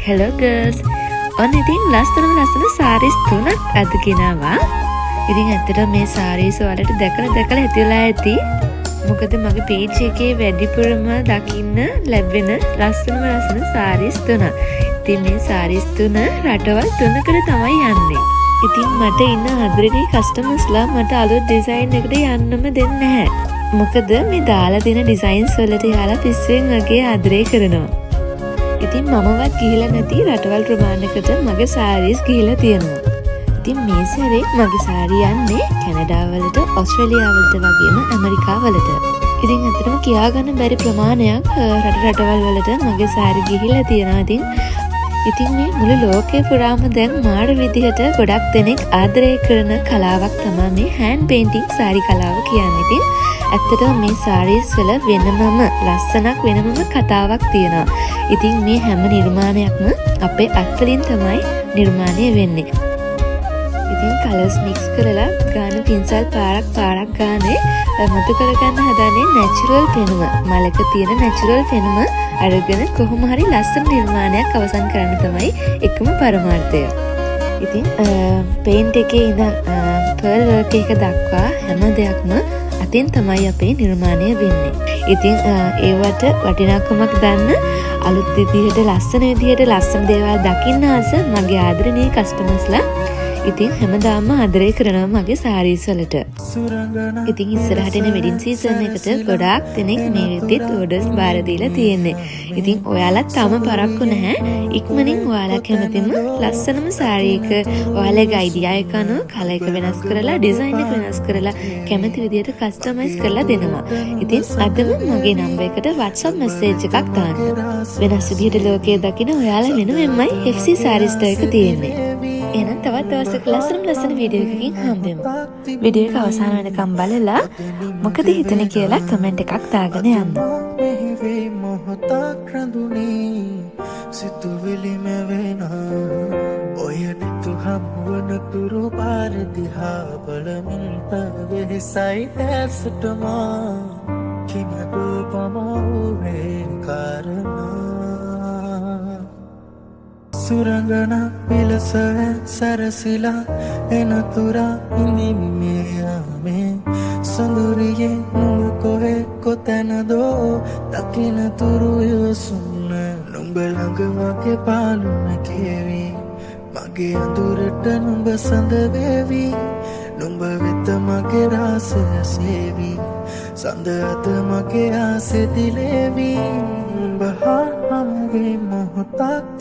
Hello girls. ඔන්න ඉතින් ලස්සන සාරීස් තුනක් අද ගෙනාවා. ඉතින් ඇත්තටම මේ සාරීස් වලට දැකලා හිතලා ඇති. මොකද මගේ page එකේ වැඩිපුරම දකින්න ලැබෙන ලස්සන සාරීස් තුන. ඉතින් මේ සාරීස් තුන රටවල් තුනකට තමයි යන්නේ. ඉතින් මට ඉන්න ආදරණීය කස්ටමර්ස්ලා මට අලුත් ඩිසයින් එකට යන්නම දෙන්නේ නැහැ. මොකද මේ දාලා දෙන ඩිසයින්ස් වලට යාලා පිස්සුවෙන් වගේ ආදරේ කරනවා. ඉතින් මමවත් ගිහිලා නැති රටවල් ප්‍රමාණයකට මගේ සාරීස් ගිහිලා තියෙනවා. ඉතින් මේ සැරේ මගේ සාරි යන්නේ කැනඩා වලට, ඕස්ට්‍රේලියා වලට වගේම ඇමරිකා වලට. ඉතින් අතරම කියා ගන්න බැරි ප්‍රමාණයක් රටවල් වලට මගේ සාරි ගිහිලා තියෙනවා. ඉතින් මේ මුළු ලෝකේ පුරාම දැන් මාර විදිහට ගොඩක් දෙනෙක් ආදරය කරන කලාවක් තමයි මේ හෑන්ඩ් පේන්ටිං සාරි කලාව කියන්නේ. ඉතින් ඇත්තටම මේ සාරීස් වල වෙනමම ලස්සනක් වෙනමම කතාවක් තියෙනවා. ඉතින් මේ හැම නිර්මාණයක්ම අපේ අත් වලින් තමයි නිර්මාණය වෙන්නේ. ඉතින් කලර්ස් මික්ස් කරලා ගාන පින්සල් පාරක් ගානේ මතු කරගන්න හදන්නේ නැචරල් පෙනුම. මලක තියෙන නැචරල් පෙනුම අරගෙන කොහොම හරි ලස්සන නිර්මාණයක් අවසන් කරන්න තමයි එකම පරමාර්ථය. ඉතින් පේන්ට් එකේ ඉඳන් පර්ල් වර්ක් එක දක්වා හැම දෙයක්ම අතින් තමයි අපේ නිර්මාණය වෙන්නේ. ඉතින් ඒවට වටිනාකමක් ගන්න අලුත් විදිහට ලස්සන දේවල් දකින්න ආස මගේ ආදරණීය කස්ටමර්ස්ලා ඉතින් හැමදාම ආදරය කරනවා මගේ සාරීස් වලට. ඉතින් ඉස්සරහට එන වෙඩින් සීසන් එකට ගොඩාක් දෙනෙක් මේ විදිහට ඕඩර්ස් බාර දීලා තියෙන්නේ. ඉතින් ඔයාලත් තාම පරක්කු නැහැ. ඉක්මනින් ඔයාලා කැමතිම ලස්සනම සාරි එක ඔයාලගේ අයිඩියා එක අනුව කලර් එක වෙනස් කරලා ඩිසයින් එක වෙනස් කරලා කැමති විදිහට කස්ටමයිස් කරලා දෙනවා. ඉතින් අදම මගේ නම්බර් එකට WhatsApp මැසේජ් එකක් දාන්න. වෙනස් විදිහට ලෝකයේ දකින්න ඔයාලා වෙනුවෙන්මයි FC සාරීස් එක තියෙන්නේ. එහෙනම් තවත් දවසක ලස්සන වීඩියෝ එකකින් හම්බෙමු. වීඩියෝ එක අවසන් වෙනකම් බලලා මොකද හිතන්නේ කියලා කමෙන්ට් එකක් දාගෙන යන්න. සුරංගන පිලස සරසිලා එනතුරා ඉනිමි මේ සඳුරියේ නුඹ කොහෙ කොතැනදෝ දකින තුරු යොසුන්න නුඹ ළඟ මගේ පාලුන කෙවි මගේ අඳුරට නුඹ සඳ වේවි නුඹ වෙත මගේ රාසය සේවි සඳ අත මගේ ආසෙ දිලේවි නුඹ හා හමුවේ මොහොතක්